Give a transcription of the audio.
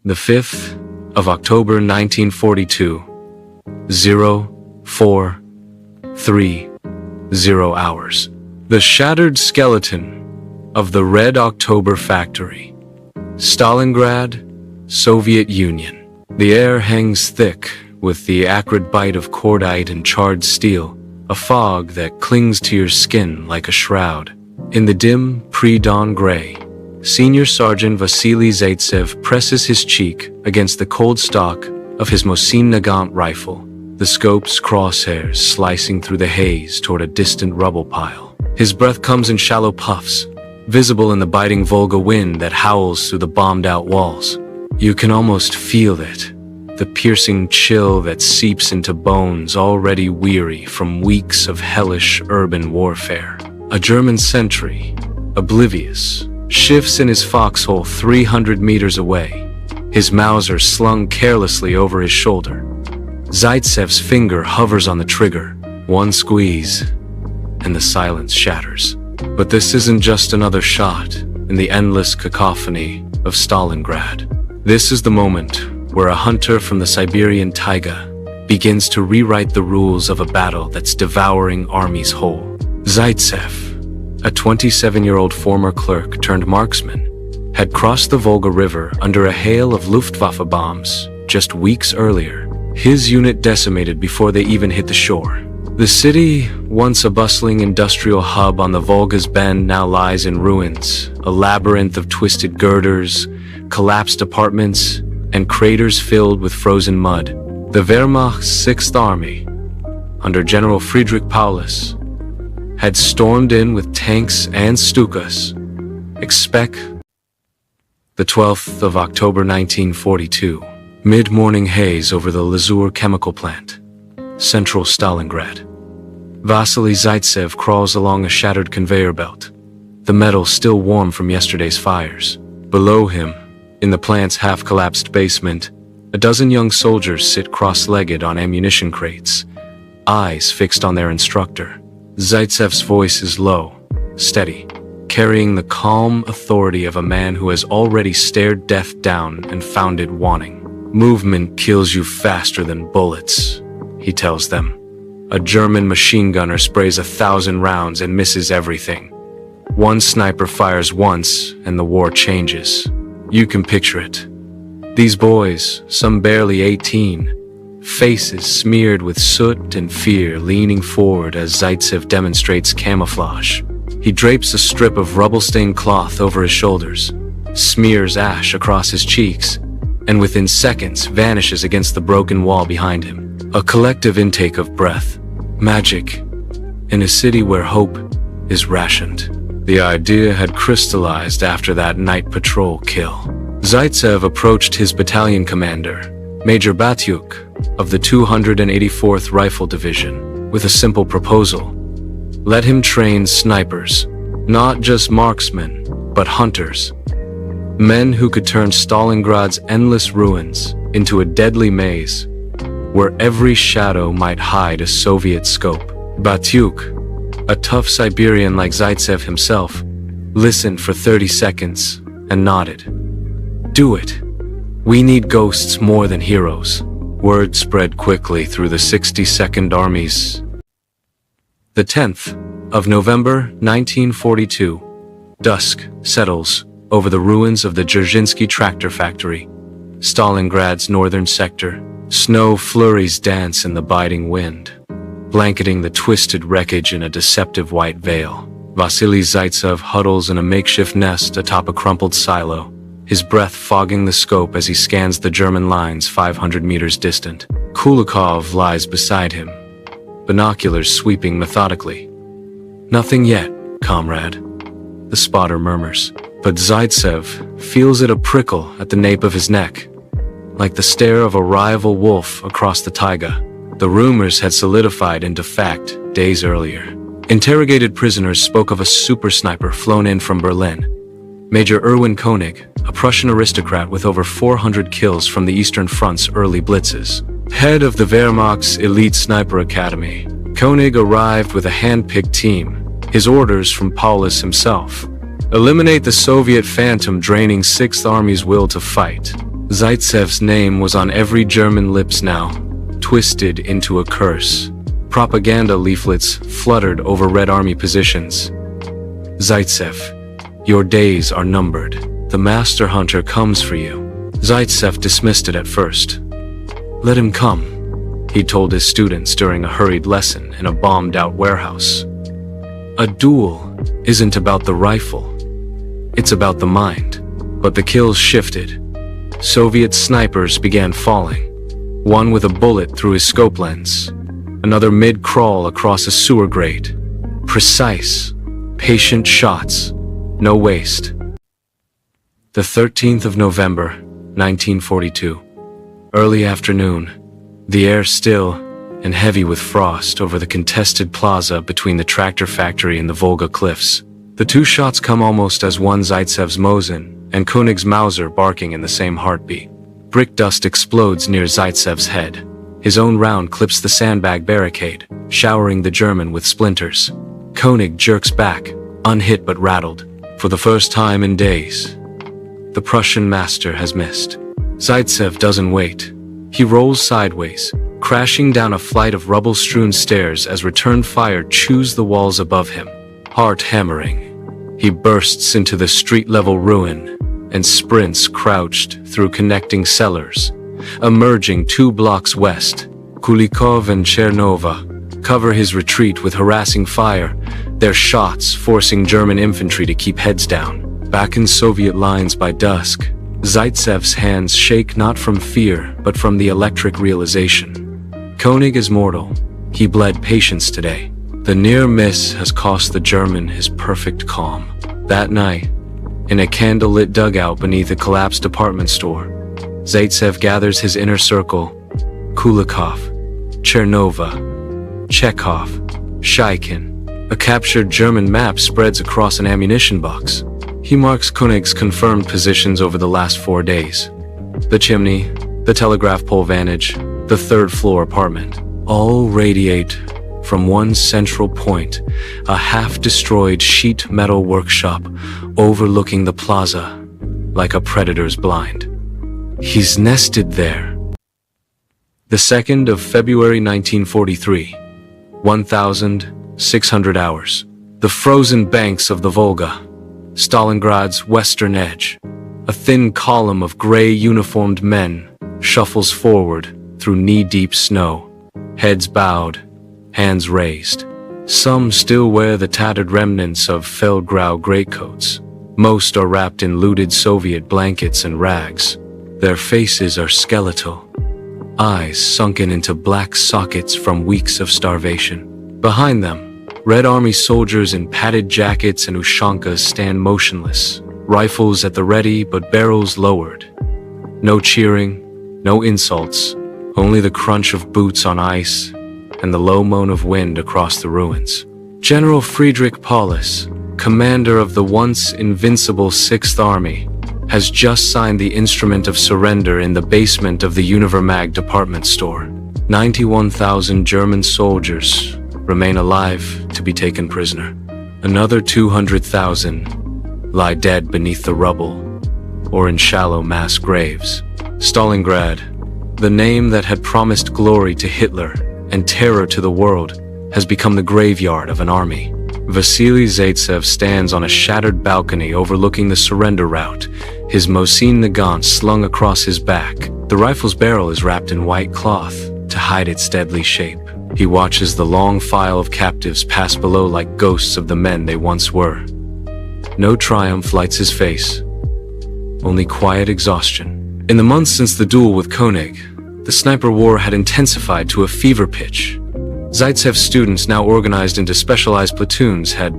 The 5th of October 1942, 0430 hours. The shattered skeleton of the Red October factory. Stalingrad, Soviet Union. The air hangs thick with the acrid bite of cordite and charred steel, a fog that clings to your skin like a shroud. In the dim, pre-dawn gray, Senior Sergeant Vasily Zaitsev presses his cheek against the cold stock of his Mosin Nagant rifle, the scope's crosshairs slicing through the haze toward a distant rubble pile. His breath comes in shallow puffs, visible in the biting Volga wind that howls through the bombed-out walls. You can almost feel it, the piercing chill that seeps into bones already weary from weeks of hellish urban warfare. A German sentry, oblivious, shifts in his foxhole 300 meters away, his Mauser slung carelessly over his shoulder. Zaitsev's finger hovers on the trigger, one squeeze, and the silence shatters. But this isn't just another shot in the endless cacophony of Stalingrad. This is the moment where a hunter from the Siberian taiga begins to rewrite the rules of a battle that's devouring armies whole. Zaitsev, a 27-year-old former clerk turned marksman, had crossed the Volga River under a hail of Luftwaffe bombs just weeks earlier, his unit decimated before they even hit the shore. The city, once a bustling industrial hub on the Volga's bend, now lies in ruins, a labyrinth of twisted girders, collapsed apartments, and craters filled with frozen mud. The Wehrmacht's 6th Army, under General Friedrich Paulus, had stormed in with tanks and Stukas. Expect the 12th of October 1942. Mid-morning haze over the Lazur chemical plant, central Stalingrad. Vasily Zaitsev crawls along a shattered conveyor belt, the metal still warm from yesterday's fires. Below him, in the plant's half-collapsed basement, a dozen young soldiers sit cross-legged on ammunition crates, eyes fixed on their instructor. Zaitsev's voice is low, steady, carrying the calm authority of a man who has already stared death down and found it wanting. Movement kills you faster than bullets, he tells them. A German machine gunner sprays 1,000 rounds and misses everything. One sniper fires once and the war changes. You can picture it. These boys, some barely 18, faces smeared with soot and fear, leaning forward as Zaitsev demonstrates camouflage. He drapes a strip of rubble-stained cloth over his shoulders, smears ash across his cheeks, and within seconds vanishes against the broken wall behind him. A collective intake of breath. Magic. In a city where hope is rationed. The idea had crystallized after that night patrol kill. Zaitsev approached his battalion commander, Major Batyuk, of the 284th Rifle Division, with a simple proposal. Let him train snipers, not just marksmen, but hunters. Men who could turn Stalingrad's endless ruins into a deadly maze, where every shadow might hide a Soviet scope. Batyuk, a tough Siberian like Zaitsev himself, listened for 30 seconds and nodded. Do it. We need ghosts more than heroes. Word spread quickly through the 62nd Armies. The 10th of November 1942. Dusk settles over the ruins of the Dzerzhinsky tractor factory, Stalingrad's northern sector. Snow flurries dance in the biting wind, blanketing the twisted wreckage in a deceptive white veil. Vasily Zaitsev huddles in a makeshift nest atop a crumpled silo, his breath fogging the scope as he scans the German lines 500 meters distant. Kulikov lies beside him, binoculars sweeping methodically. Nothing yet, comrade, the spotter murmurs. But Zaitsev feels it a prickle at the nape of his neck, like the stare of a rival wolf across the taiga. The rumors had solidified into fact days earlier. Interrogated prisoners spoke of a super sniper flown in from Berlin, Major Erwin Koenig, a Prussian aristocrat with over 400 kills from the Eastern Front's early blitzes. Head of the Wehrmacht's elite sniper academy, Koenig arrived with a hand-picked team, his orders from Paulus himself. Eliminate the Soviet phantom draining 6th Army's will to fight. Zaitsev's name was on every German lips now, twisted into a curse. Propaganda leaflets fluttered over Red Army positions. Zaitsev, your days are numbered. The master hunter comes for you. Zaitsev dismissed it at first. Let him come, he told his students during a hurried lesson in a bombed-out warehouse. A duel isn't about the rifle. It's about the mind. But the kills shifted. Soviet snipers began falling. One with a bullet through his scope lens. Another mid-crawl across a sewer grate. Precise, patient shots. No waste. The 13th of November, 1942. Early afternoon. The air still and heavy with frost over the contested plaza between the tractor factory and the Volga cliffs. The two shots come almost as one, Zaitsev's Mosin and Koenig's Mauser barking in the same heartbeat. Brick dust explodes near Zaitsev's head. His own round clips the sandbag barricade, showering the German with splinters. Koenig jerks back, unhit but rattled. For the first time in days, the Prussian master has missed. Zaitsev doesn't wait. He rolls sideways, crashing down a flight of rubble-strewn stairs as return fire chews the walls above him. Heart hammering, he bursts into the street-level ruin and sprints crouched through connecting cellars. Emerging 2 blocks west, Kulikov and Chernova cover his retreat with harassing fire, their shots forcing German infantry to keep heads down. Back in Soviet lines by dusk, Zaitsev's hands shake not from fear, but from the electric realization. Koenig is mortal. He bled patience today. The near miss has cost the German his perfect calm. That night, in a candlelit dugout beneath a collapsed department store, Zaitsev gathers his inner circle: Kulikov, Chernova, Chekhov, Shaikin. A captured German map spreads across an ammunition box. He marks Koenig's confirmed positions over the last 4 days. The chimney, the telegraph pole vantage, the 3rd floor apartment, all radiate from one central point, a half-destroyed sheet metal workshop overlooking the plaza like a predator's blind. He's nested there. The 2nd of February 1943, 1,600 hours. The frozen banks of the Volga, Stalingrad's western edge. A thin column of gray-uniformed men shuffles forward through knee-deep snow, heads bowed, hands raised. Some still wear the tattered remnants of Feldgrau greatcoats. Most are wrapped in looted Soviet blankets and rags. Their faces are skeletal, eyes sunken into black sockets from weeks of starvation. Behind them, Red Army soldiers in padded jackets and ushankas stand motionless, rifles at the ready but barrels lowered. No cheering, no insults, only the crunch of boots on ice and the low moan of wind across the ruins. General Friedrich Paulus, commander of the once invincible 6th Army, has just signed the instrument of surrender in the basement of the Univermag department store. 91,000 German soldiers remain alive to be taken prisoner. Another 200,000 lie dead beneath the rubble or in shallow mass graves. Stalingrad, the name that had promised glory to Hitler and terror to the world, has become the graveyard of an army. Vasily Zaitsev stands on a shattered balcony overlooking the surrender route, his Mosin Nagant slung across his back. The rifle's barrel is wrapped in white cloth to hide its deadly shape. He watches the long file of captives pass below like ghosts of the men they once were. No triumph lights his face, only quiet exhaustion. In the months since the duel with Koenig, the sniper war had intensified to a fever pitch. Zaitsev's students, now organized into specialized platoons, had